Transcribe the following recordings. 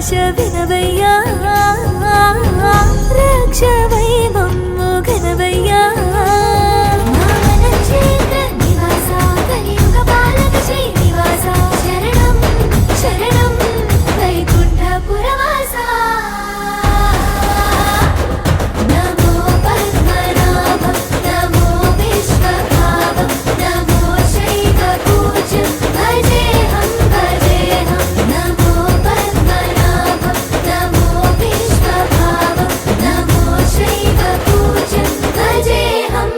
ఆశ వినవయ్యా రక్షవై మమ్ము ఘనవయ్యా శరణం వైకుంఠపురవాస నమో పద్మనాభ నమో విశ్వభావ నమో శైవ పూజ్యం భజేహం నమో పద్మనాభ నమో విశ్వభావ నమో శైవ పూజ్యం భజేహం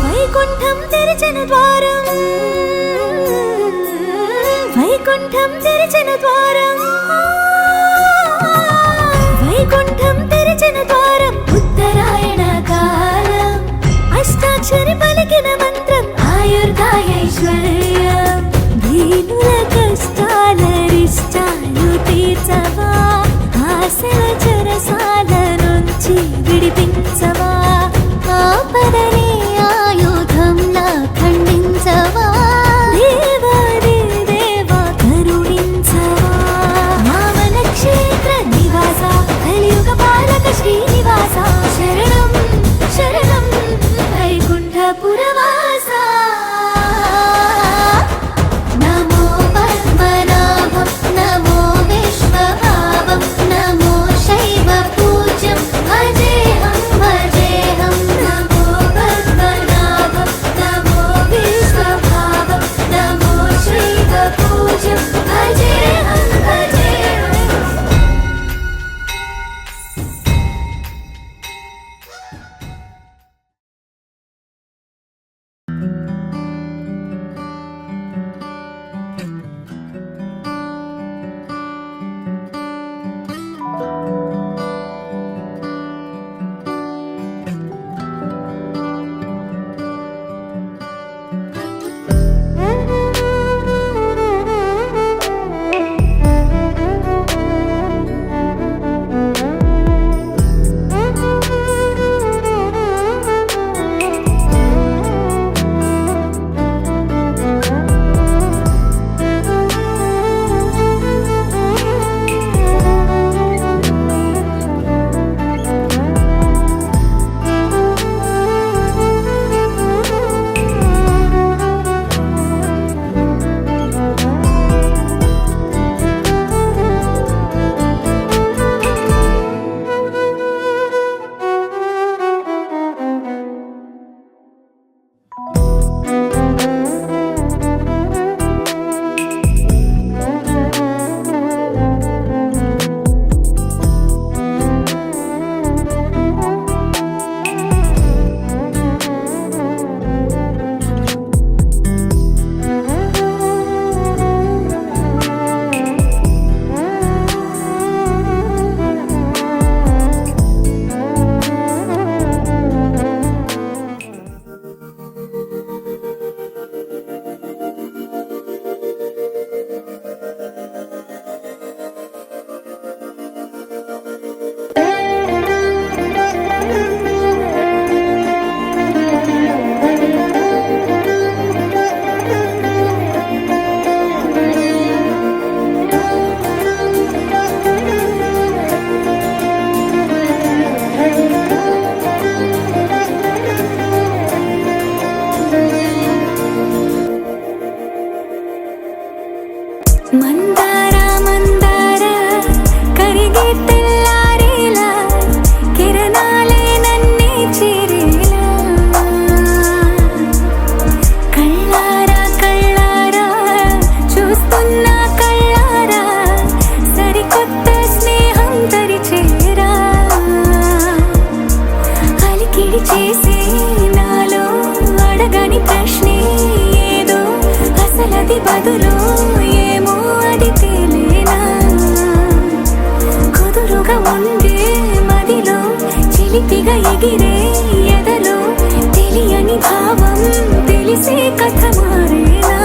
వైకుంఠం తెరిచిన ద్వారం వైకుంఠం తెరిచిన ద్వారం వైకుంఠం తెరిచిన ద్వారం ఉత్తరాయణ కాలం అష్టాక్షరి పలికిన మంత్రం ఆయుర్దాయైశ్వర్యం దీనుల కష్టాలరిష్టాలు తీర్చవా ఆశల చెరసాల నుంచి విడిపించవా ఆపదనే ఆయుధంలా ఖండించవా దేవాది దేవా కరుణించవా మామన క్షేత్ర నివాస కలియుగ పాలక శ్రీనివాస శరణం శరణం వైకుంఠపురవాస నమో పద్మనాభం నమో విశ్వభావం నమో శైవ పూజ్యం భజేహం నమో పద్మనాభం నమో విశ్వభావం నమో శైవ పూజ్యం భజేహం బదులు ఏమో అది తేలేనా కుదురుగా ఉండే మదిలో చిలిపిగా ఎగిరే ఎదలో తెలియని భావం తెలిసే కథ మారేనా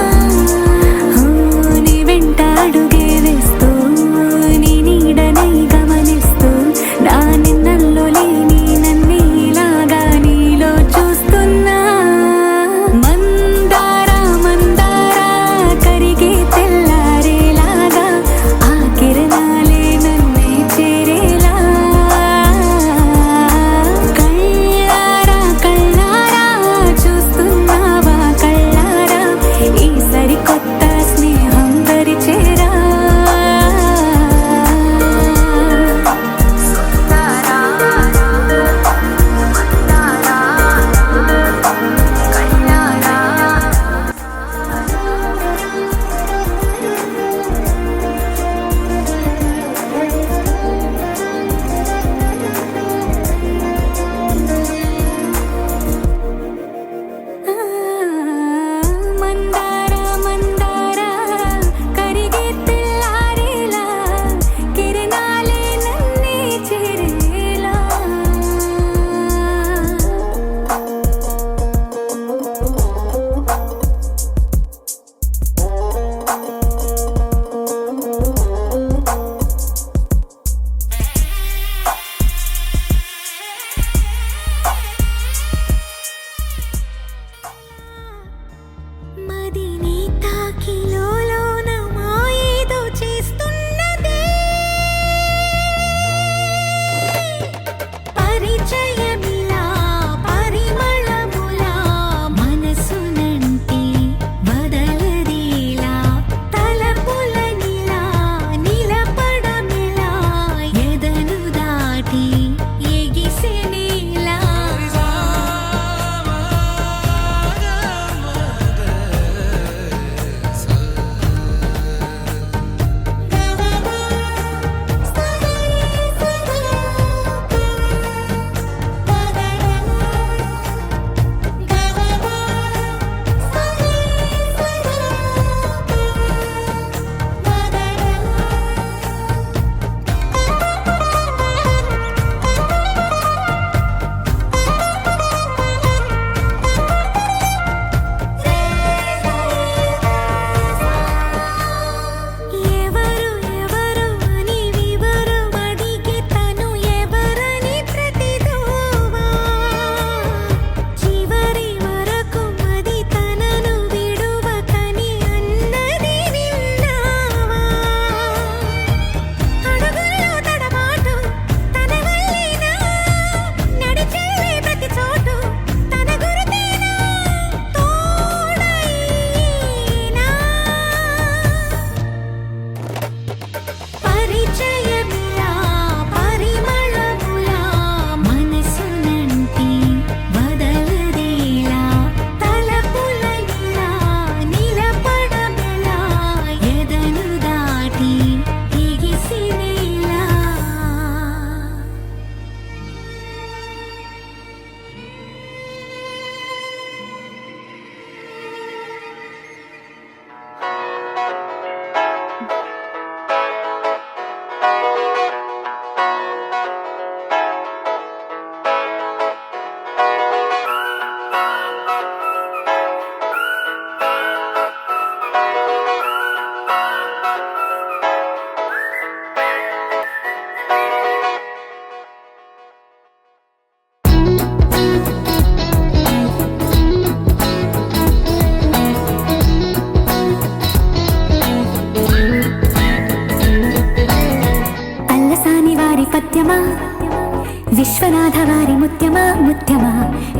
విశ్వనాథ వారి ముత్యమా ముత్యమా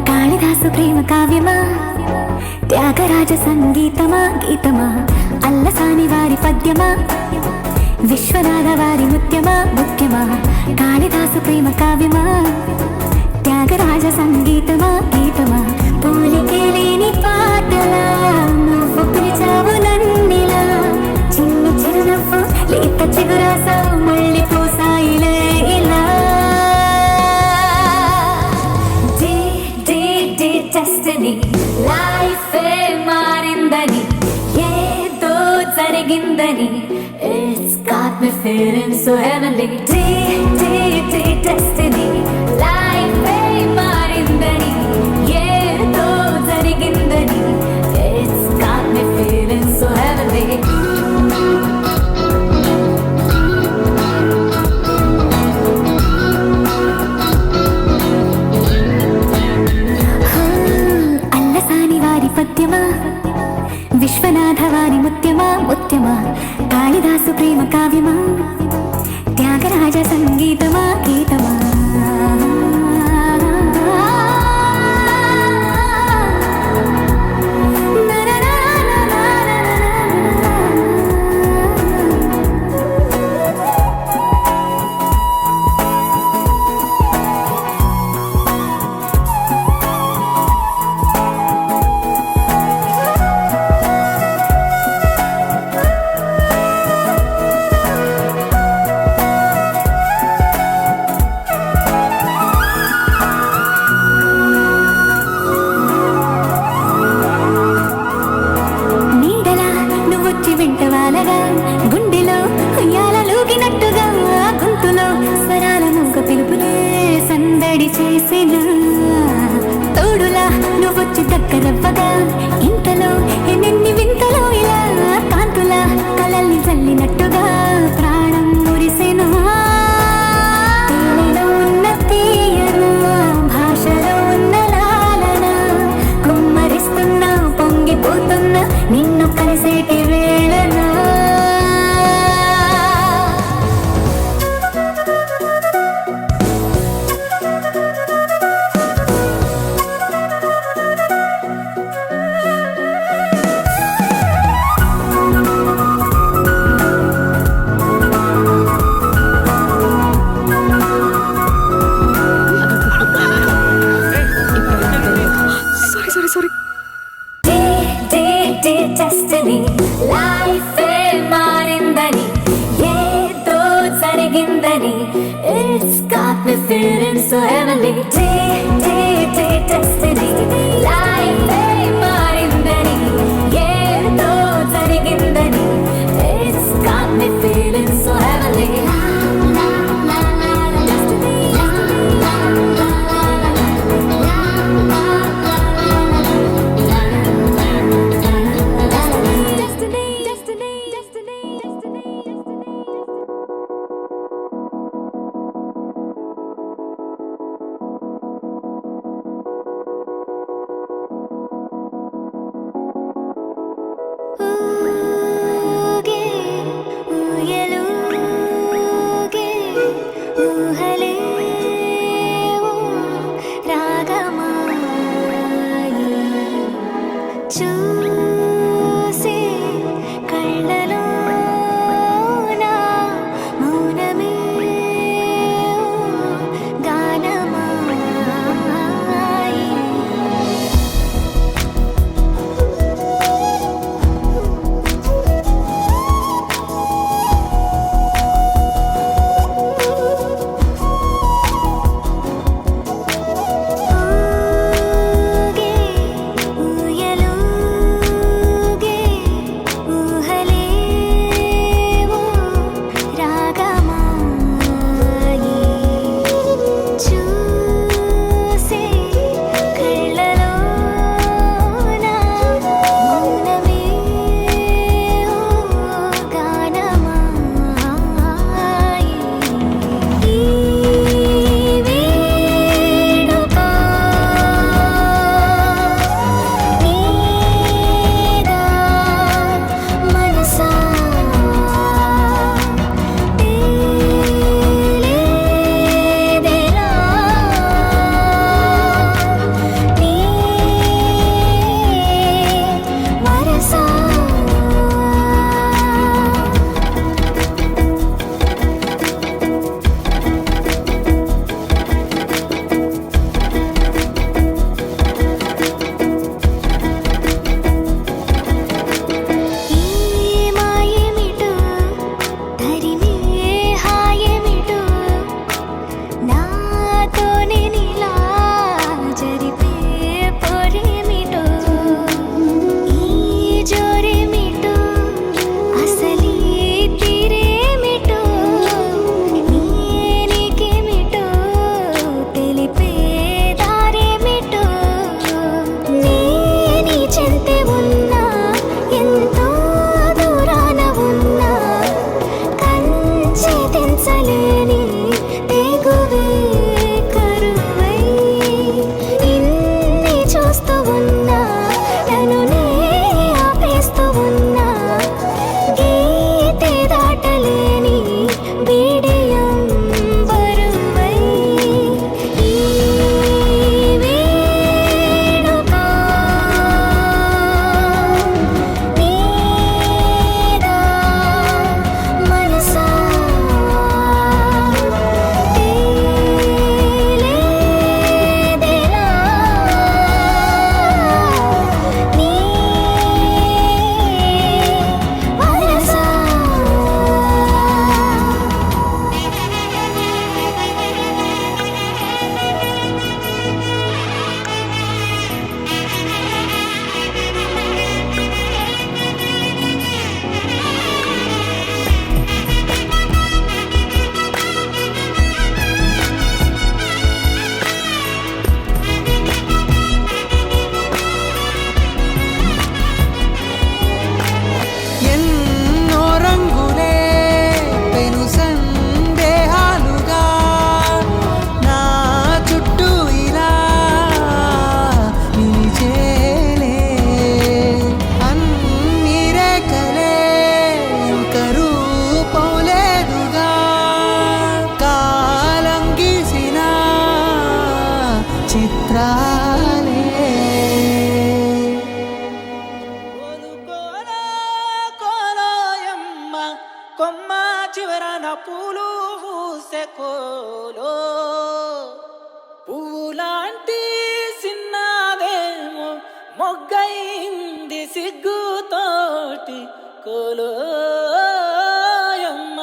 కాళిదాసు ప్రేమ కావ్యమా త్యాగరాజ సంగీతమా గీతమా అల్లసాని వారి పద్యమా విశ్వనాథ వారి ముత్యమా ముత్యమా కాళిదాసు ప్రేమ కావ్యమా త్యాగరాజ సంగీతమా గీతమా పోలికే లేని పాటలా నువ్వు పిలిచావు నన్నిలా చిన్ని చిరునవ్వు లేత చిగురాసావు మళ్ళీ పోసాయిలే ఇలా డెస్టినీ లైఫ్ మారిందని ఏదో జరిగిందని It's got me feeling so heavenly destiny life మారిందని ఏదో జరిగిందని It's got me feeling so heavenly పద్యమా Viswanatha వారి ముత్యమా ముత్యమా కాళిదాసు ప్రేమ కావ్యమా త్యాగరాజ సంగీతమా గీతమా గుండెలో ఉయ్యాలూగినట్టుగా గొంతులో స్వరాల మూగ పిలుపులే సందడి చేసిన తోడులా నువ్వొచ్చి దగ్గరవ్వగా ఇంతలో ఎన్నెన్ని వింతలో ఇలా కాంతులా కలల్ని చల్లినట్టుగా ప్రాణం మురిసెను తేనెలో ఉన్న తీయన భాషలో ఉన్న లాలన కుమ్మరిస్తున్న పొంగిపోతున్న నిన్ను కలిసేటి వేళనా డెస్టినీ లైఫ్ మారిందని ఏదో జరిగిందని It's got me feeling so heavenly destiny life మారిందని ఏదో జరిగిందని It's got me feeling so heavenly కోలోయమ్మ.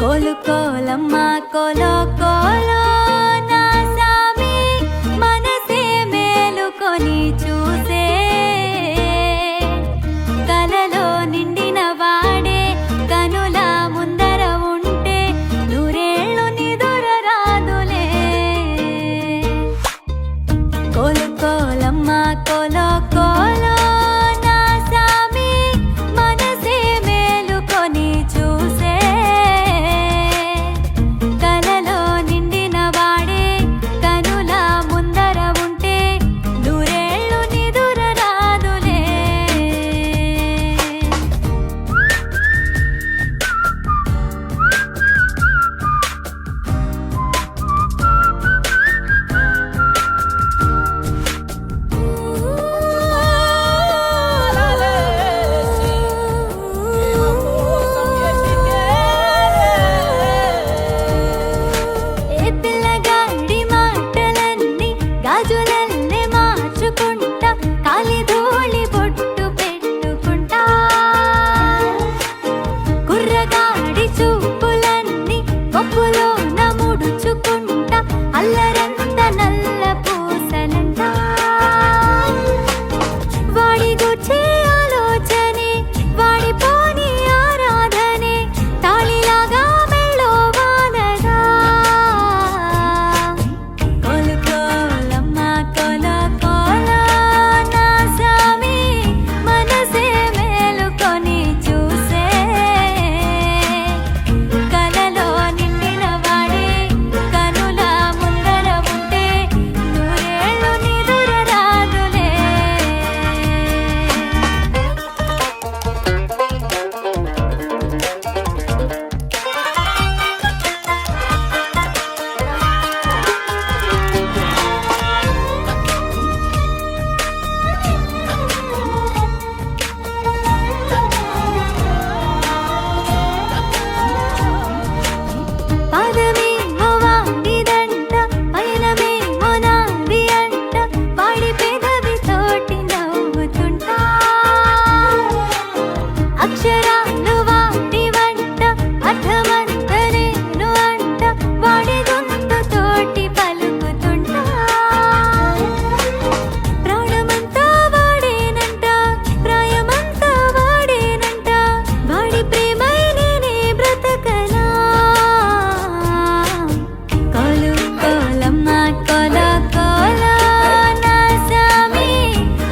కోలు కోలమ్మ కోలో కోలో నా సామి మనసే మేలుకొని చూసే కలలో నిండిన వాడే కనుల ముందర ఉంటే నూరేళ్ళు నిదుర రాదులే. కోలు కోలమ్మ కోలో కోలో నా సామి మనసే మేలుకొని చూసే కలలో నిండిన వాడే కనుల ముందర ఉంటే నూరేళ్ళు నిదుర రాదులే. ఏ పిల్లగాడి మాటలన్నీ గాజులల్లే మార్చుకుంటా కాలి ధూళి బొట్టు పెట్టుకుంటా కుర్రగాడి చూపులన్నీ కొప్పులో నముడుచుకుంటా అల్లరంత నల్ల పూసలంట వాడి గుచ్చే ఆలోచనే వాడి పోని ఆరాధనే తాళిలాగా మెళ్ళో వాలగా. కోలు కోలమ్మ కోలో కోలో నా సామి మనసే మేలుకొని చూసే కలలో నిండిన వాడే కనుల ముందర ఉంటే నూరేళ్ళు నిదుర రాదులే. పాదమేమో వాడిదంట పయనమేమో నాది అంట వాడి పెదవి తోటి నవ్వుతుంటా అక్షరాలు వాడి వంట అర్థమంత నేను అంట వాడి గొంతు తోటి పలుకుతుంటా ప్రాణమంతా వాడేనంట ప్రాయమంతా వాడేనంట వాడి ప్రేమై నేనే బ్రతకనా. కోలు కోలమ్మ కోలో కోలో నా సామి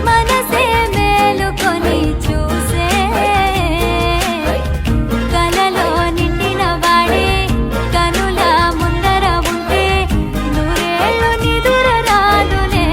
మనసే మేలుకొని చూసే కలలో నిండిన వాడే కనుల ముందర ఉంటే నూరేళ్ళు నిదుర రాదులే.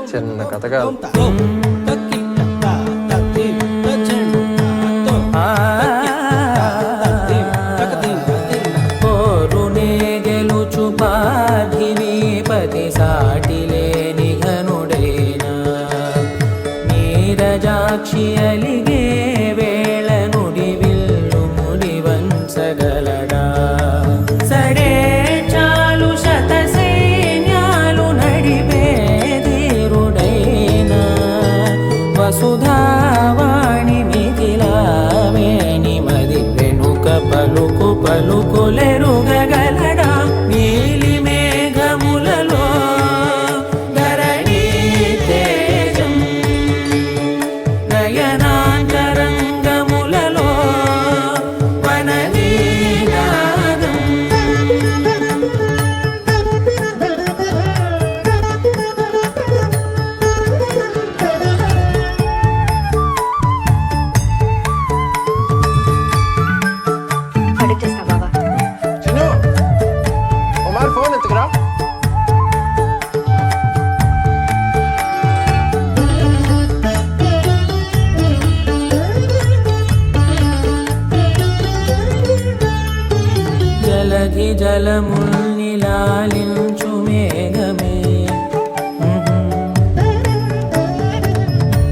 చిన్న కథ కాదు. కోరునే గెలుచు పార్థివీపతి సాటిలేని ఘనుడేనా నీరజాక్షి అలిగే వేళ నుడి విల్లు ముడి వంచగలడా సడే చాలు శత సైన్యాలు నడిపే ధీరుడైనా వసుధావాణి మిథిలావేణి మది వెనుక పలుకు పలుకులెరుగగలడా నీలి మేఘములలో ధరణి తేజం నయనాంతరంగములలో వననీనాదం జలధి జలముల్ని లాలించు మేఘమే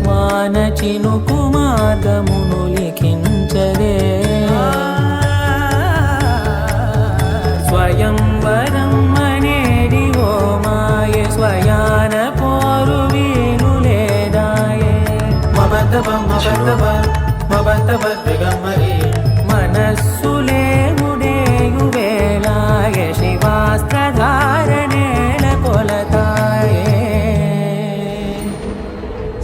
వాన చినుకు మార్గమును లిఖించరే స్వయంవరం అనేడి ఓ మాయే స్వయాన పోరు వీలు లేదాయే మనస్సులేముడేయు వేళాయే శివాస్త్రధారణేల కొలతాయే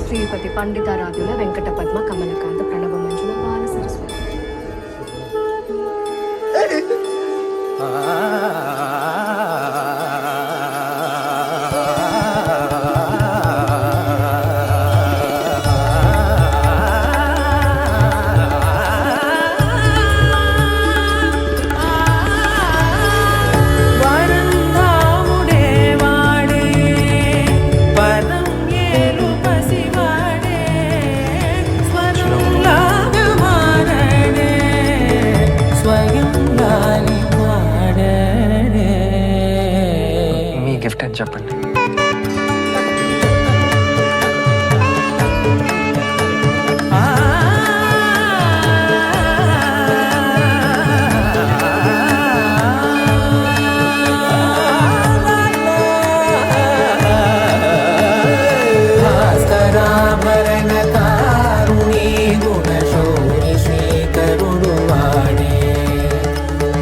శ్రీపతి పండితారాధ్యుల వెంకట పద్మ కమలకాంత ప్రణవ మంజుల బాల సరస్వతి. వరంధాముడే వాడే పరం ఏలు పసివాడే స్వరంలాగా మారడే స్వయం లాలి వాడడే. మీ గిఫ్ట్ అని చెప్పండి. భాస్కరాభరణ కారుణీ గుణశౌరి శ్రీకరుడు వాడే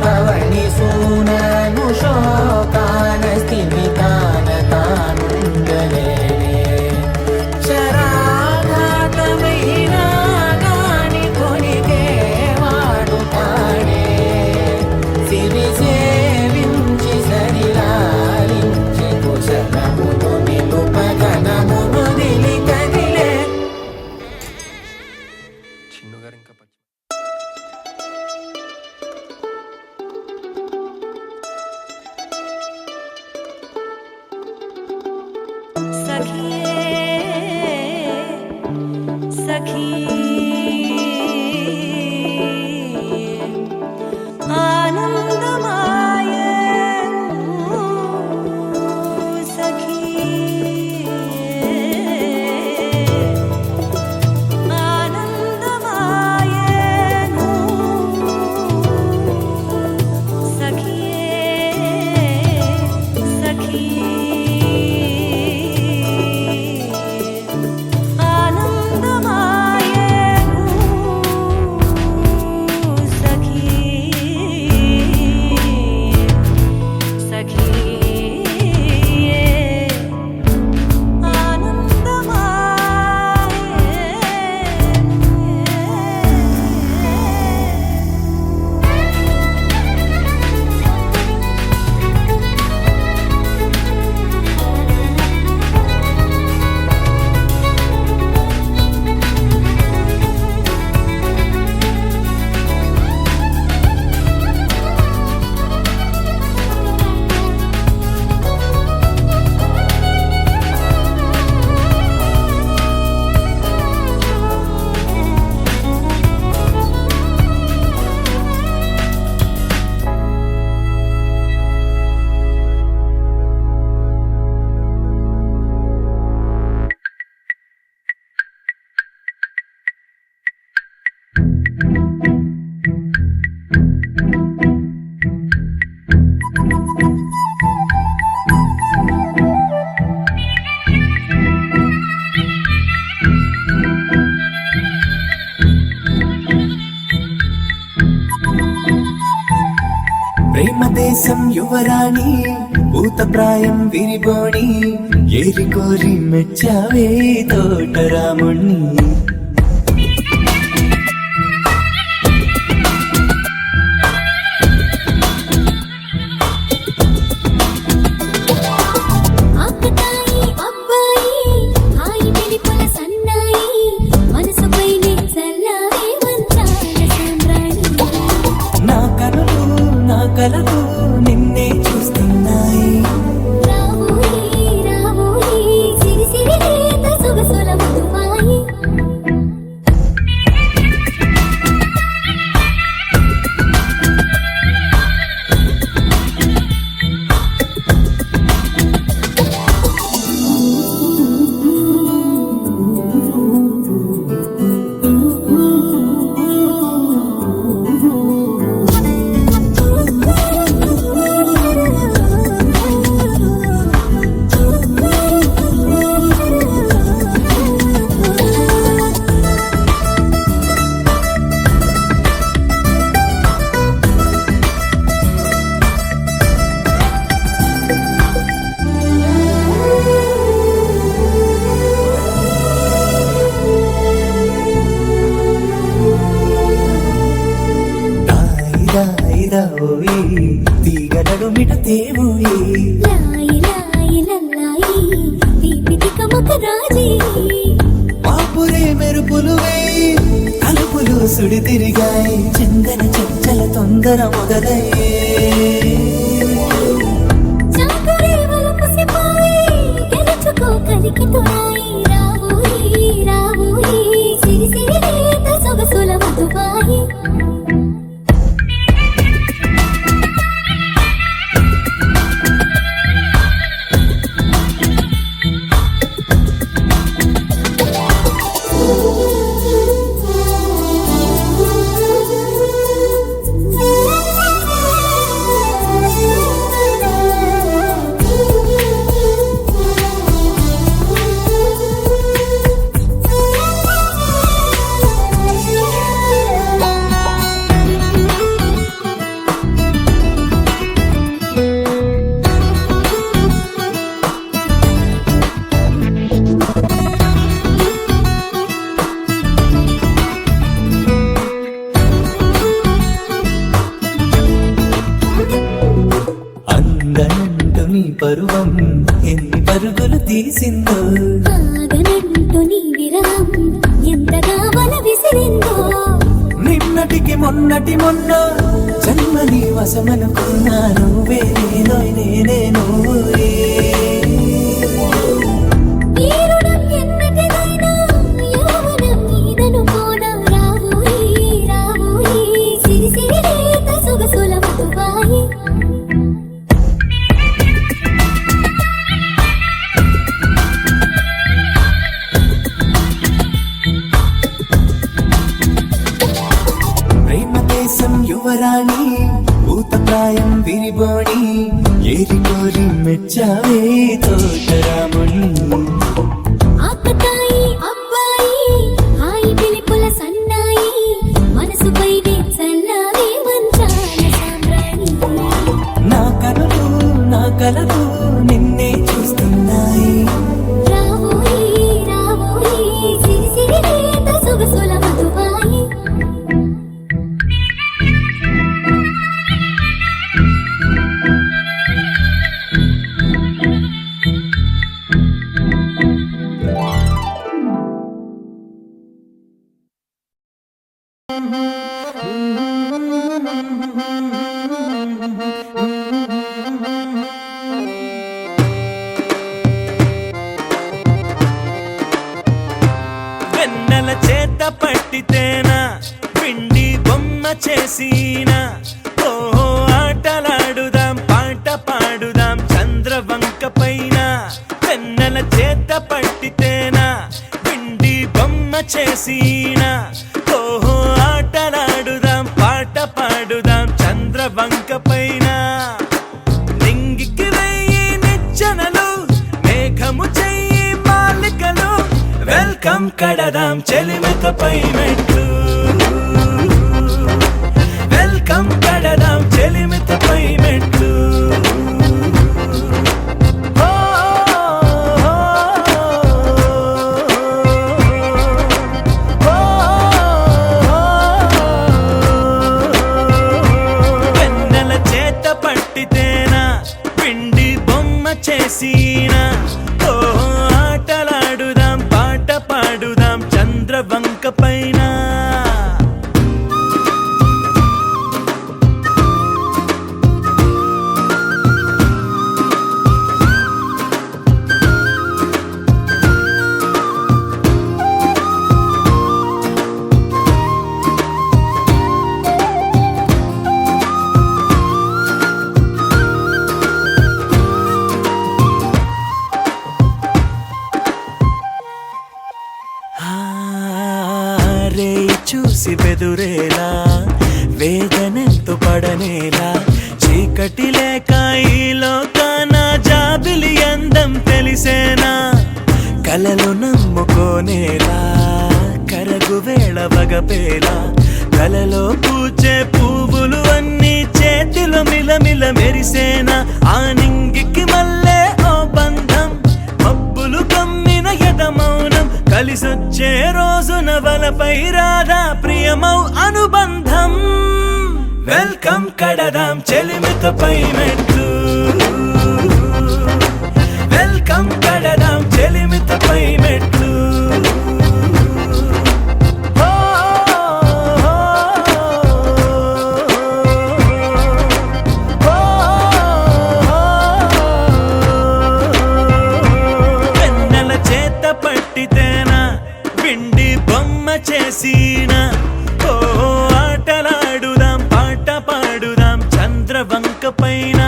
పవని సూనను శోకాన స్థిమితాన తానుండలే శరాఘాతమైన గాని కొనికే వాడు తాడే సిరి సేవించి సరిలాలించి కుశలమును నిలుపగనమును దిలి కదిలే. చిన్ను గారు ఇంకా పచ్చి सखी आनंदमाय सखी आनंदमाय सखी सखी ప్రేమ దేశం యువరాణి భూతప్రాయం విరిబోణి ఏరి కోరి మెచ్చావే తోటరాముణ్ణి ఆకతాయి అబ్బాయి హాయి వెలిపుల సన్నాయి మనసుపైనే చల్లారే మంచాల సాంబ్రాణి నా కనులు నా కలలు నిన్నే చూస్తున్నాయి రావోయి రావోయి సిరి సిరి లేత సొగసుల మధుమాయి రావోయి తీగలడు మిట తేవోయి లాయి లాయి లల్లాయి తీపి తికమక రాజీ పాపురే మెరుపులు వేయి తలుపులు సుడి తిరిగాయి చందన చంచల తొందర మొదలయ్యే చాకరే వలపు సిపాయి గెలుచుకో కలికి తోరాయి రావోయి రావోయి సిరి సిరి లేత సొగసుల మధుబాయి అందనంటు నీ పరువం ఎన్ని పరుగులు తీసిందో ఆగనంటూ నీ విరహం ఎంతగా వల విసిరిందో నిన్నటికి మొన్నటి మొన్న జన్మని వశమనుకున్నా నువ్వే నేనే నువ్వే ఈ రుణం ఎన్నటిదైనా యౌవనం నీదనుకోనా రావోయి రావోయి సిరి సిరి లేత సొగసుల మధుబాయి ప్రేమ దేశం యువరాణి భూతప్రాయం విరిబోణి ఏరి కోరి మెచ్చావే తోటరాముణ్ణి ఆకతాయి అబ్బాయి హాయి పిలుపుల సన్నాయి మనసుపై చల్లారే మంచాల సామ్రాణి నా కనులు నా కలలు నిన్నే చూస్తున్నాయి రావోయి రావోయి సిరి సిరి లేత సొగసుల మధుబాయి వెన్నెల చేత పట్టితేనా పిండి బొమ్మ చేసినా ఓహో ఆటలాడుదాం పాట పాడుదాం చంద్రవంక పైన వెన్నెల చేత పట్టితేనా పిండి బొమ్మ చేసినా ఓహో ఆటలాడుదాం పాట పాడుదాం చంద్రవంక పైన నింగికి వెయ్యి నిచ్చెనలు మేఘము చెయ్యి మాలికలు వెల్కమ్ కడదాం చెలిమితపై మెట్లు వెల్కమ్ కడదాం చెలిమితపై మెట్లు ఓ, ఓ, ఓ, వెన్నెల చేత పట్టితేనా పిండి బొమ్మ చేసినా ఓ ఆటలాడుదాం పాట పాడుదాం చంద్రవంక పైన రే చూసి బెదురేలా వేదనెంతో పడనేలా చీకటి లేక ఈ లోకాన జాబిలి అందం తెలిసేనా కలలు నమ్ముకోనేలా కరగు వేళ వగపేలా కలలో పూచే పువ్వులు అన్ని చేతిలో మిలమిల మెరిసేనా ఆ నింగికి మల్లే ఓ బంధం మబ్బులు కమ్మిన యదమౌనం కలిసొచ్చే రోజున వలపై రాధా ప్రియమౌ అనుబంధం వెల్కమ్ కడదాం చెలిమితపై మెట్లు, వెల్కమ్ కడదాం చెలిమితపై మెట్లు. వెన్నెల చేత పట్టితేనా విండి బొమ్మ చేసిన, ఓ ఆటలాడుదాం పాట పాడుదాం చంద్రవంక పైన.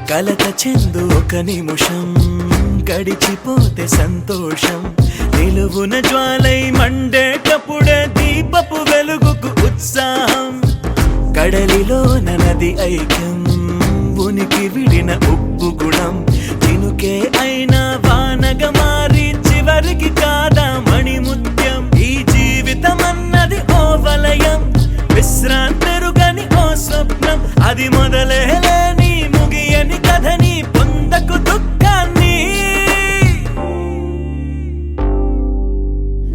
కలత చెందు ఒక నిమిషం, గడిచిపోతే సంతోషం. నిలువున జ్వాలై మండేటప్పుడే దీపపు వెలుగుకు ఉత్సాహం. కడలిలో నది ఐక్యం, ఉనికి విడిన ఉప్పు గుణం. చినుకే అయినా వానగా మారి చివరికి కాదా మణిముత్యం. ఈ జీవితం అన్నది ఓ వలయం, విశ్రాంతెరుగని ఓ స్వప్నం. అది మొదలేని ముగియని కథని, పొందకు దుఃఖాన్ని.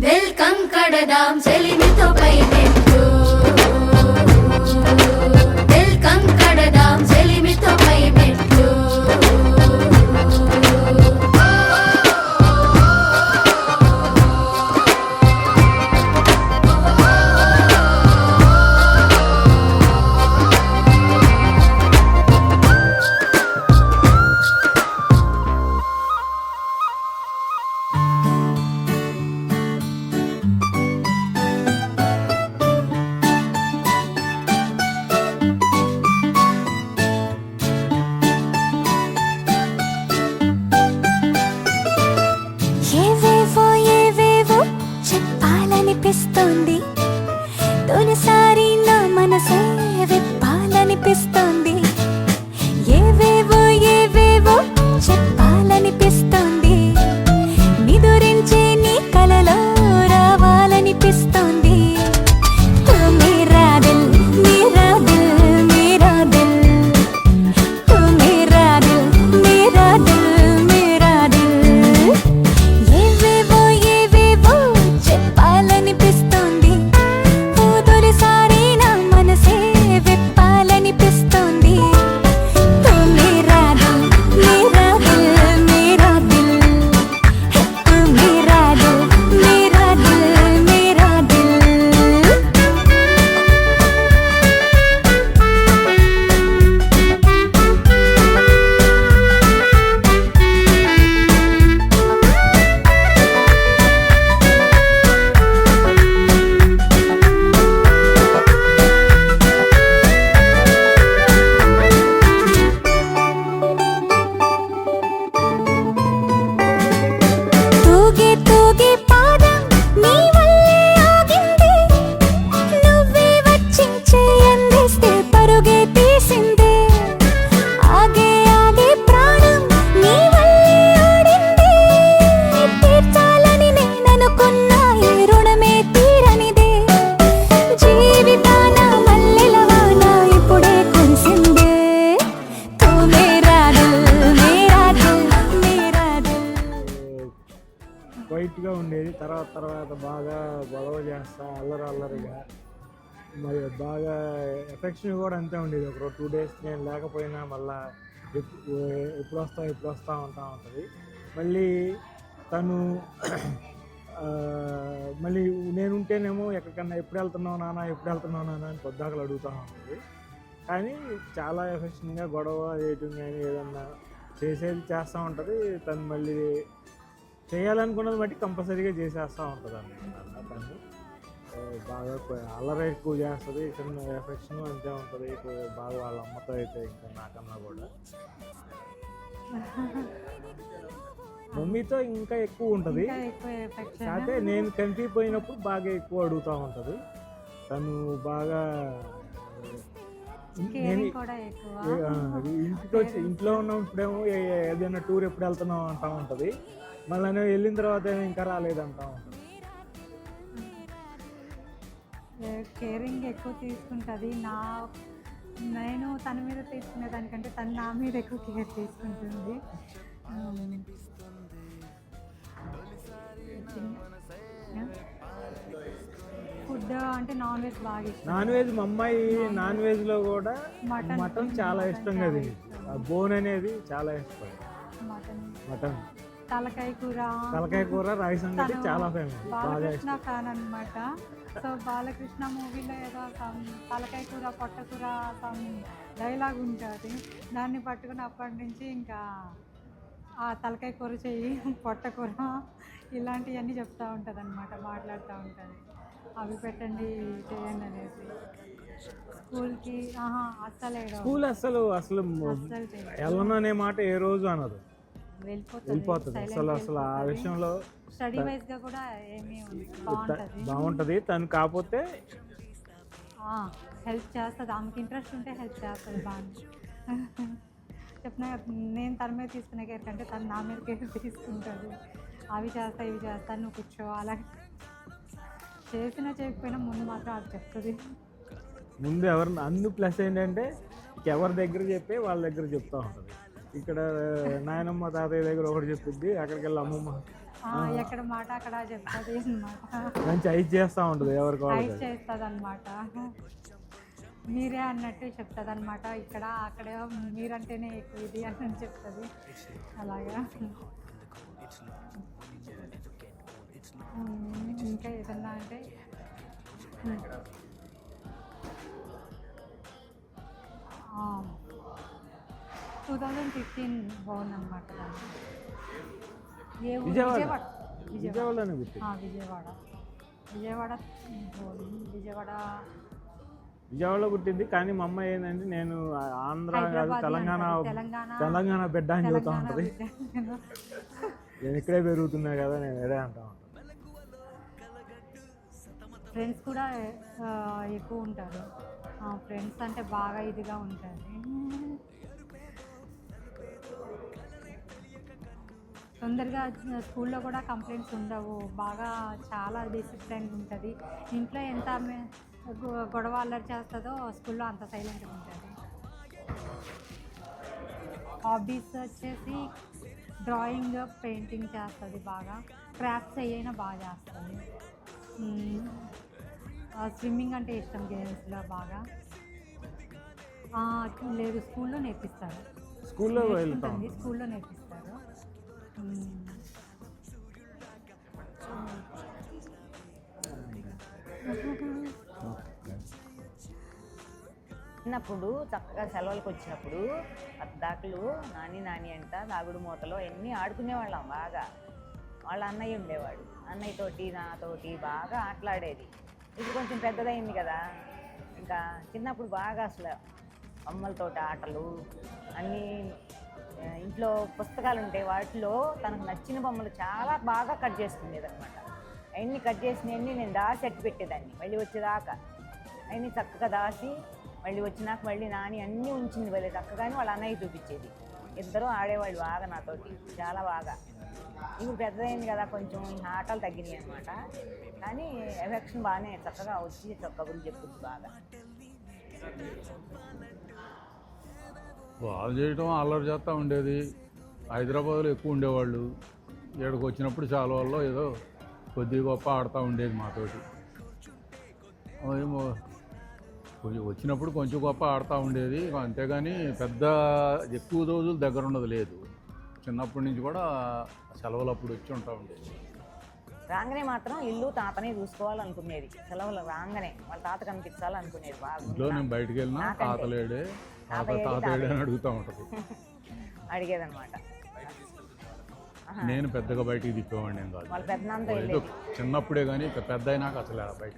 వెల్కమ్ కడదాం చెలిమితో పై మెట్లు, వెల్కమ్ కడదాం చెలిమితో పై మెట్లు. ఏవేవో ఏవేవో చెప్పాలనిపిస్తోంది, తొలిసారి నా మనసే విప్పాలనిపిస్తోంది. ఏవేవో ఏవేవో చెప్పాలనిపిస్తోంది, నిదురించే నీ కలలో రావాలనిపిస్తోంది. ఓ మేరా దిల్ మేరా దిల్ మేరా దిల్, ఓ మేరా దిల్ మేరా దిల్ మేరా దిల్. ఏవేవో ఏవేవో చెప్పాలనిపిస్తోంది, ఓ తొలిసారి నా మనసే విప్పాలనిపిస్తోంది. ఓ మేరా దిల్ మేరా దిల్ మేరా దిల్, ఓ మేరా దిల్ మేరా దిల్ మేరా దిల్. తూగే తూగే పాదం నీ వల్లే ఆగింది, నువ్వే వచ్చి చేయందిస్తే పరుగే తీసిందే. ఆగే ఆగే ప్రాణం నీ వల్లే ఆడింది, తీర్చాలని నేననుకున్నా ఈ రుణమే తీరనిదే. జీవితాన మల్లెల వాన ఇప్పుడే కురిసిందే. తూ మేరా దిల్ మేరా దిల్ మేరా దిల్. వైట్గా ఉండేది, తర్వాత బాగా గొడవ చేస్తా అల్లరిగా, మరి బాగా ఎఫెక్షన్ కూడా అంతే ఉండేది. ఒక 2 days నేను లేకపోయినా మళ్ళా ఎప్పుడు వస్తా ఉంటుంది. మళ్ళీ తను మళ్ళీ నేనుంటేనేమో ఎక్కడికన్నా ఎప్పుడు వెళ్తున్నావు నాన్న అని పొద్దాకలు అడుగుతూ ఉంటుంది. కానీ చాలా ఎఫెక్షన్గా గొడవ చేయటం కానీ ఏదన్నా చేసేది చేస్తూ ఉంటుంది. తను మళ్ళీ చేయాలనుకున్నది బట్టి కంపల్సరీగా చేసేస్తూ ఉంటుంది అన్నమాట. తను బాగా అల్లరి ఎక్కువ చేస్తుంది, చిన్న ఎఫెక్షన్ అంతే ఉంటుంది. బాగా వాళ్ళ అమ్మతో అయితే ఇంకా నాకన్నా కూడా మమ్మీతో ఇంకా ఎక్కువ ఉంటుంది. కాకపోతే నేను కనిపిపోయినప్పుడు బాగా ఎక్కువ అడుగుతూ ఉంటుంది. తను బాగా నేను కేరింగ్ కూడా ఎక్కువ. ఇంటికి వచ్చి ఇంట్లో ఉన్నప్పుడేమో ఏదైనా టూర్ ఎప్పుడు వెళ్తున్నావు అంటా ఉంటుంది, మళ్ళీ వెళ్ళిన తర్వాత ఏమో ఇంకా రాలేదంటా ఉంటుంది. కేరింగ్ ఎక్కువ తీసుకుంటుంది. నేను తన మీద తీసుకునే దానికంటే తను నా మీద ఎక్కువ కేర్ తీసుకుంటుంది. ఫుడ్ అంటే నాన్ వెజ్ బాగా ఇష్టం. నాన్ వెజ్ మా అమ్మాయి నాన్ వెజ్లో కూడా మటన్ మటన్ చాలా ఇష్టంగా తిని, బోన్ అనేది చాలా ఇష్టం. మటన్ తలకాయ కూర రాయి సంగతి చాలా ఫేమస్, బాగా బాలకృష్ణ ఫ్యాన్ అనమాట. సో బాలకృష్ణ మూవీలో ఏదో తలకాయ కూర పొట్ట కూర డైలాగ్ ఉంటుంది, దాన్ని పట్టుకుని అప్పటి నుంచి ఇంకా ఆ తలకాయ కూర చెయ్యి, పొట్ట కూర ఇలాంటివన్నీ చెప్తూ ఉంటుంది అనమాట, మాట్లాడుతూ ఉంటుంది. అవి పెట్టండి చేయండి అనేసి. స్కూల్కి స్కూల్ అసలు వెళ్ళను అనే మాట ఏ రోజు అనదు, వెళ్ళిపోతుంది. అసలు ఆ విషయంలో స్టడీ వైజ్గా కూడా ఏమీ బాగుంటుంది. తను కాకపోతే హెల్ప్ చేస్తుంది, ఆమెకి ఇంట్రెస్ట్ ఉంటే హెల్ప్ చేస్తుంది బాగా. చెప్పిన నేను తన మీద తీసుకునే కేర్ కంటే తను నా మీద కేర్ తీసుకుంటుంది. అవి చేస్తా ఇవి చేస్తా నువ్వు కూర్చో, అలా చేసినా చేయకపోయినా ముందు మాత్రం అది చెప్తుంది. ముందు అందు ప్లస్ ఏంటంటే ఎవరి దగ్గర చెప్పి వాళ్ళ దగ్గర చెప్తూ ఉంటుంది. ఇక్కడ నాయనమ్మ తాతయ్య దగ్గర ఒకటి చెప్తుంది, అక్కడికి వెళ్ళి అమ్మమ్మ ఎక్కడ మాట అక్కడ చెప్తుంది అనమాట. మంచి ఐస్ చేస్తూ ఉంటుంది, ఎవరికి ఐస్ చేస్తుంది అనమాట. మీరే అన్నట్టు చెప్తుంది అనమాట. ఇక్కడ అక్కడ మీరంటేనే ఎక్కువ ఇది అని చెప్తుంది. అలాగా ఇంకా ఏదన్నా అంటే 2015 బాగుందన్నమాట. విజయవాడలో పుట్టింది. కానీ మా అమ్మాయి ఏంటంటే నేను ఆంధ్ర కాదు తెలంగాణ బిడ్డ అని చెబుతూ ఉంటుంది. నేను ఇక్కడే పెరుగుతున్నా కదా, నేను వేరే అంటా ఉంటాను. ఫ్రెండ్స్ కూడా ఎక్కువ ఉంటారు. ఫ్రెండ్స్ అంటే బాగా ఇదిగా ఉంటుంది. తొందరగా స్కూల్లో కూడా కంప్లైంట్స్ ఉండవు, బాగా చాలా డిసిప్లిన్ ఉంటుంది. ఇంట్లో ఎంత గొడవ అల్లరి చేస్తుందో స్కూల్లో అంత సైలెంట్గా ఉంటుంది. హాబీస్ వచ్చేసి డ్రాయింగ్, పెయింటింగ్ చేస్తుంది బాగా. క్రాఫ్ట్స్ అయినా బాగా చేస్తుంది. స్విమ్మింగ్ అంటే ఇష్టం, గేమ్స్లో బాగా. లేదు స్కూల్లో నేర్పిస్తారు, స్కూల్లో నేర్పిస్తారు. చిన్నప్పుడు చక్కగా సెలవులకు వచ్చినప్పుడు పద్దాకులు నాని అంట దాగుడు మూతలో ఎన్ని ఆడుకునేవాళ్ళం బాగా. వాళ్ళ అన్నయ్య ఉండేవాడు, అన్నయ్యతోటి నాతోటి బాగా ఆటలాడేది. ఇప్పుడు కొంచెం పెద్దదైంది కదా, ఇంకా చిన్నప్పుడు బాగా అసలు అమ్మలతోటి ఆటలు అన్నీ. ఇంట్లో పుస్తకాలు ఉంటాయి, వాటిలో తనకు నచ్చిన బొమ్మలు చాలా బాగా కట్ చేసుకునేది అనమాట. అవన్నీ కట్ చేసినవన్నీ నేను దాచి అట్టి పెట్టేదాన్ని, మళ్ళీ వచ్చేదాకా అవన్నీ చక్కగా దాచి మళ్ళీ వచ్చినాక మళ్ళీ నాని అన్నీ ఉంచింది వెళ్ళే చక్కగానే వాళ్ళ అన్నయ్య చూపించేది. ఇద్దరు ఆడేవాళ్ళు బాగా నాతోటి, చాలా బాగా. ఇప్పుడు పెద్దదైంది కదా, కొంచెం ఆటలు తగ్గినాయి అనమాట. కానీ ఎఫెక్షన్ బాగానే చక్కగా వచ్చి కబుర్లు చెప్పుద్ది బాగా. బాగా చేయటం, అల్లరి చేస్తూ ఉండేది. హైదరాబాద్లో ఎక్కువ ఉండేవాళ్ళు, ఇక్కడికి వచ్చినప్పుడు చాలా వాళ్ళు ఏదో కొద్ది గొప్ప ఆడుతూ ఉండేది మాతోటి. వచ్చినప్పుడు కొంచెం గొప్ప ఆడుతూ ఉండేది, అంతేగాని పెద్ద ఎక్కువ రోజులు దగ్గర ఉన్నది లేదు. చిన్నప్పటి నుంచి కూడా సెలవులు అప్పుడు వచ్చి ఉంటా ఉండేది. రాగానే మాత్రం ఇల్లు తాతనే చూసుకోవాలనుకునేది, సెలవులు రాగానే వాళ్ళ తాత కనిపించాలనుకునేది బాగా. ఇంట్లో నేను బయటకు వెళ్ళినా తాతలేడే తాతలేడే అని అడుగుతూ ఉంటుంది, అడిగేదనమాట. నేను పెద్దగా బయటికి తిప్పేవాడిని ఏం కాదు, వాళ్ళ పెద్దనంతా చిన్నప్పుడే. కానీ పెద్ద అయినాక అసలు బయట.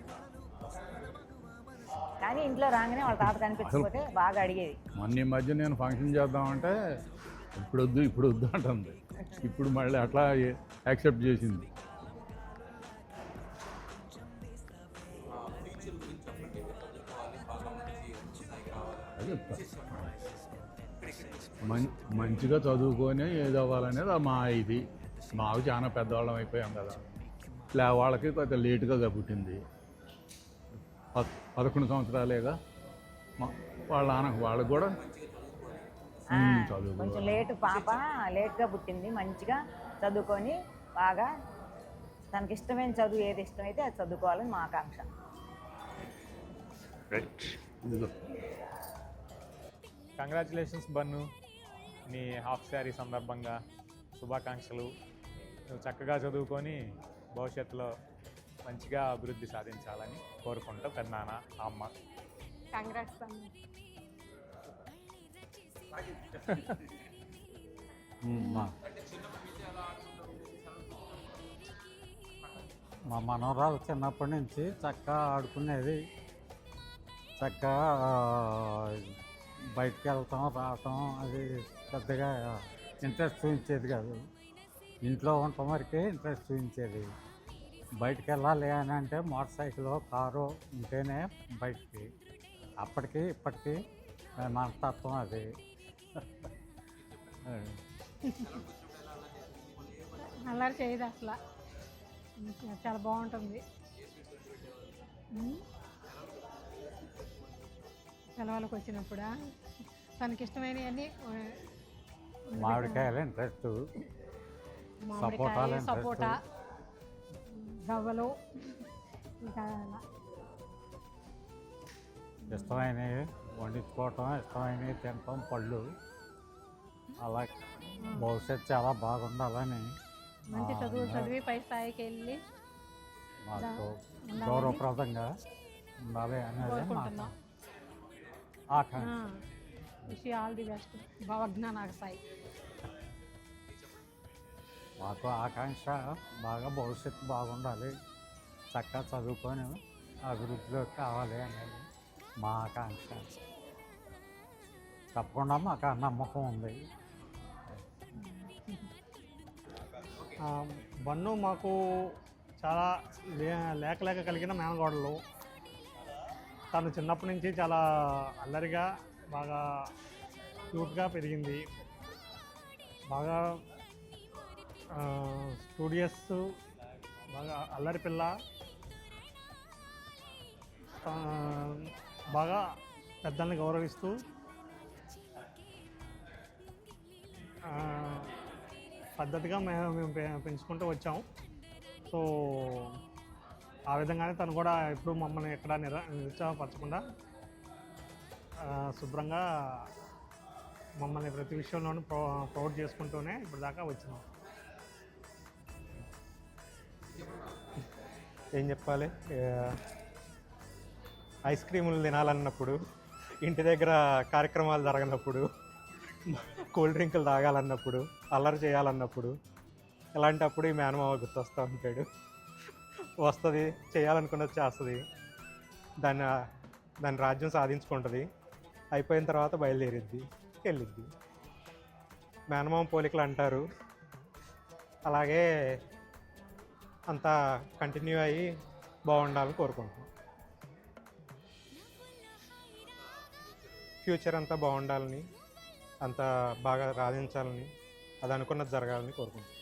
కానీ ఇంట్లో రాగానే వాళ్ళ తాత కనిపించకపోతే బాగా అడిగేది. మొన్న ఈ మధ్య నేను ఫంక్షన్ చేద్దామంటే ఇప్పుడు వద్దు అంటుంది. ఇప్పుడు మళ్ళీ అట్లా యాక్సెప్ట్ చేసింది. మంచిగా చదువుకొని ఏది అవ్వాలనేది మా ఇది. మాకు చాలా పెద్దవాళ్ళం అయిపోయాం కదా, వాళ్ళకి కొంచెం లేటుగా పుట్టింది. 11 సంవత్సరాలేగా వాళ్ళకి కూడా చదువు కొంచెం లేటు పాప, లేట్గా పుట్టింది. మంచిగా చదువుకొని బాగా తనకి ఇష్టమైన చదువు ఏది ఇష్టమైతే అది చదువుకోవాలని మా ఆకాంక్ష. కంగ్రాచులేషన్స్ బన్ను, నీ హాఫ్ శారీ సందర్భంగా శుభాకాంక్షలు. నువ్వు చక్కగా చదువుకొని భవిష్యత్తులో మంచిగా అభివృద్ధి సాధించాలని కోరుకుంటూ పెద్దనాన్న అమ్మ. కంగ్రాట్స్ బన్ను. మా మనవరాలు చిన్నప్పటి నుంచి చక్కగా ఆడుకునేది, చక్కగా బయటికి వెళ్తాం రావటం అది పెద్దగా ఇంట్రెస్ట్ చూపించేది కాదు. ఇంట్లో ఉండటం వరకే ఇంట్రెస్ట్ చూపించేది. బయటికి వెళ్ళాలి అని అంటే మోటార్ సైకిల్ కారు ఉంటేనే బయటికి. అప్పటికి ఇప్పటికీ మనస్తత్వం అది. అల్లరి చేయదు అసలు, చాలా బాగుంటుంది. సెలవులకు వచ్చినప్పుడు తనకి ఇష్టమైనవన్నీ మామిడికాయలు ఇంట్రెస్ట్, మామిడికాయ, సపోటా, గవ్వలు, ఇంకా ఇష్టమైనవి వండించుకోవటం, ఇష్టమైనవి తినటం, పళ్ళు. అలా భవిష్యత్తు చాలా బాగుండాలని మంచి చదువు చదివి పై స్థాయికి వెళ్ళి మాకు గౌరవప్రదంగా ఉండాలి అనేది మాకు ఆకాంక్ష. Wish you all the best. భవజ్ఞానాగ సాయి. మాకు ఆకాంక్ష బాగా భవిష్యత్తు బాగుండాలి, చక్కగా చదువుకొని అభివృద్ధిలోకి కావాలి అనేది మా ఆకాంక్ష. తప్పకుండా మాకు ఆ నమ్మకం ఉంది. బన్ను మాకు చాలా లేక కలిగిన మేనగోడలు. తను చిన్నప్పటి నుంచి చాలా అల్లరిగా బాగా క్యూట్గా పెరిగింది. బాగా స్టూడియస్, బాగా అల్లరి పిల్ల. బాగా పెద్దల్ని గౌరవిస్తూ పద్ధతిగా మేము పెంచుకుంటూ వచ్చాము. సో ఆ విధంగానే తను కూడా ఎప్పుడు మమ్మల్ని ఎక్కడ నిరుత్సాహపరచకుండా శుభ్రంగా మమ్మల్ని ప్రతి విషయంలోనూ ప్రౌడ్ చేసుకుంటూనే ఇప్పుడు దాకా వచ్చినాం. ఏం చెప్పాలి, ఐస్ క్రీములు తినాలన్నప్పుడు, ఇంటి దగ్గర కార్యక్రమాలు జరగనప్పుడు, కూల్ డ్రింకులు తాగాలన్నప్పుడు, అల్లరి చేయాలన్నప్పుడు, ఇలాంటప్పుడు ఈ మేనమామ గుర్తొస్తూ ఉంటాడు. వస్తుంది, చేయాలనుకున్నది చేస్తుంది, దాని రాజ్యం సాధించుకుంటుంది, అయిపోయిన తర్వాత బయలుదేరిద్ది, వెళ్ళిద్ది. మేనమామ పోలికలు అంటారు. అలాగే అంతా కంటిన్యూ అయ్యి బాగుండాలని కోరుకుంటున్నాం. ఫ్యూచర్ అంతా బాగుండాలని, అంత బాగా రాధించాలని, అది అనుకున్నది జరగాలని కోరుకుంటున్నాం.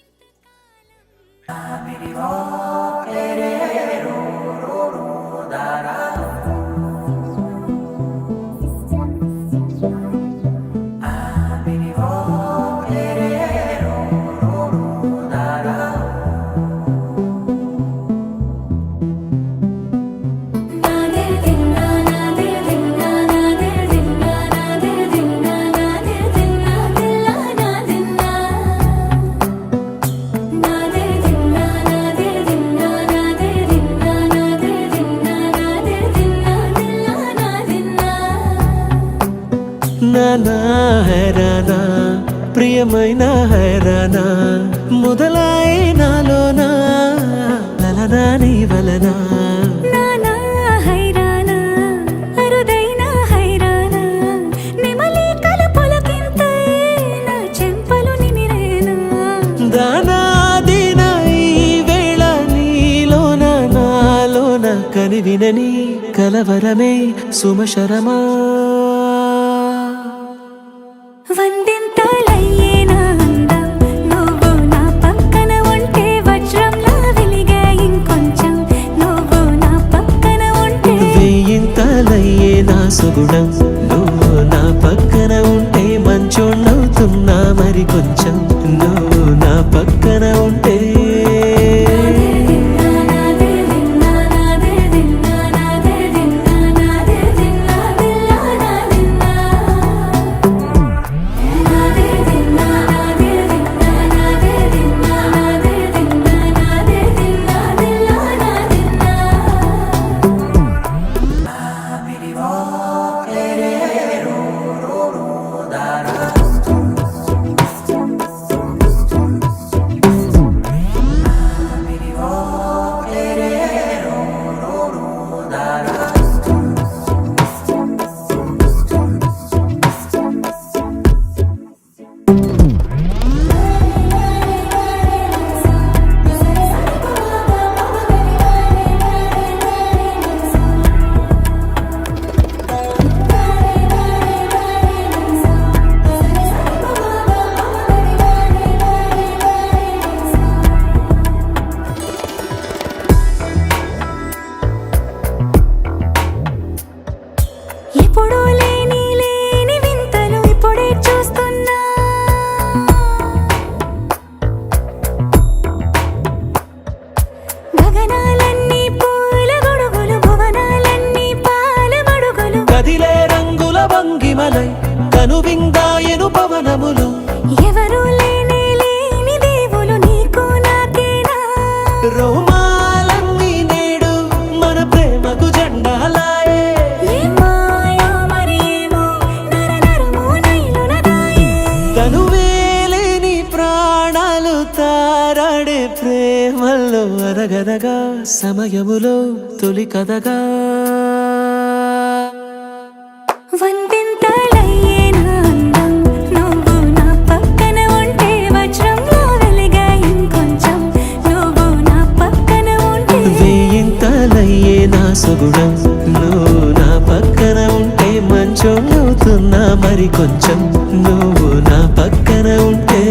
నానా హైరానా ప్రియమైన హైరానా మొదలాయి నాలోనా లలనా నీ వలనా. నానా హైరానా అరుదైన హైరానా నిమలి కలపులకింతై నా చెంపలు నిమిరేనా. దానాదిన ఈ వేళ నీలోన నాలోన కనివినని కలవరమే సుమశరమా. వందింతలయ్యేనా అందం నువ్వు నా పక్కన ఉంటే వజ్రంలా వెలిగే ఇంకొంచెం నువ్వు నా పక్కన ఉంటే వేయింతలయ్యే నా సుగుణం నువ్వు నా పక్కన ఉంటే మంచోణ్ణవుతున్నా మరి కొంచెం నువ్వు నా పక్కన ఉంటే ఎప్పుడూ లేని లేని వింతలు ఇప్పుడే చూస్తున్నా గగనాలన్నీ పూల గొడుగులు భువనాలన్నీ పాల మడుగులు కదిలే రంగుల భంగిమలై కనువిందాయను పవనములు ఎవరూ లేని లేని దేవులు నీకు నాకేనా రోమాలన్నీ నేడు మన ప్రేమకు జెండాలాయే ఏ మాయో మరేమో నరనరమో నైలునదాయే కనువేలేని ప్రాణాలు తారాడే ప్రేమల్లో అనగనగా సమయములో తొలి కథగా వందింతలయ్యేనా అందం నువ్వు నా పక్కన ఉంటే వజ్రంలా వెలిగే ఇంకొంచెం నువ్వు నా పక్కన ఉంటే వేయింతలయ్యే నా సుగుణం నువ్వు నా పక్కన ఉంటే మంచోణ్ణవుతున్నా మరి కొంచెం నువ్వు నా పక్కన ఉంటే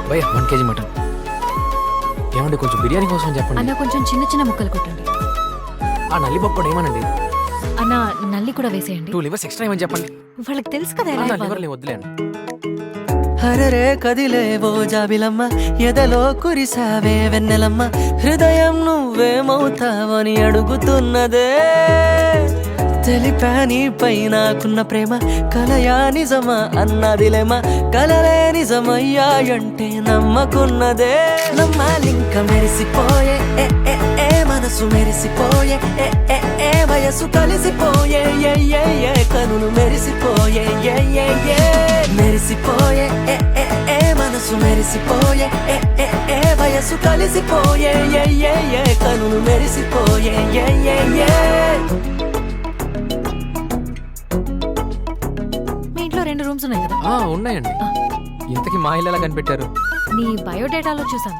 భయ్యా 1 kg మటన్. ఏమండి కొంచెం బిర్యానీ కోసం చెప్పండి. అన్న కొంచెం చిన్న చిన్న ముక్కలు కొట్టండి. ఆ నల్లి పప్పు ఏమనండి? అన్న నల్లి కూడా వేసేయండి. 2 లివర్స్ ఎక్స్ట్రా ఏమని చెప్పండి. వాళ్ళకి తెలుసు కదా ఎలా ఇవ్వాలో. లివర్లు వద్దులేండి. హరరే కదిలేవో జాబిలమ్మ ఎదలో కురిసావే వెన్నెలమ్మ హృదయం నువ్వేమవుతావని అడుగుతున్నదే తెలిపా నీపై నాకున్న ప్రేమ కలయా నిజమా అన్నదిలేమా కలలే నిజమయ్యాయంటే నమ్మకున్నదే నమ్మాలింక మెరిసిపోయే ఏ ఏ ఏ మనసు మెరిసిపోయే ఏ ఏ ఏ వయసు కలిసిపోయే ఏ ఏ ఏ కనులు మెరిసిపోయే ఏ ఏ ఏ మెరిసిపోయే ఏ ఏ ఏ మనసు మెరిసిపోయే ఏ ఏ ఏ వయసు కలిసిపోయే ఏ ఏ ఏ కనులు మెరిసిపోయే ఏ ఏ ఏ మీ ఇంట్లో 2 రూమ్స్ ఉన్నాయి కదా? ఉన్నాయండి. ఇంతకీ మా ఇల్లు ఎలా కనిపెట్టారు? నీ బయోడేటాలో చూసాను.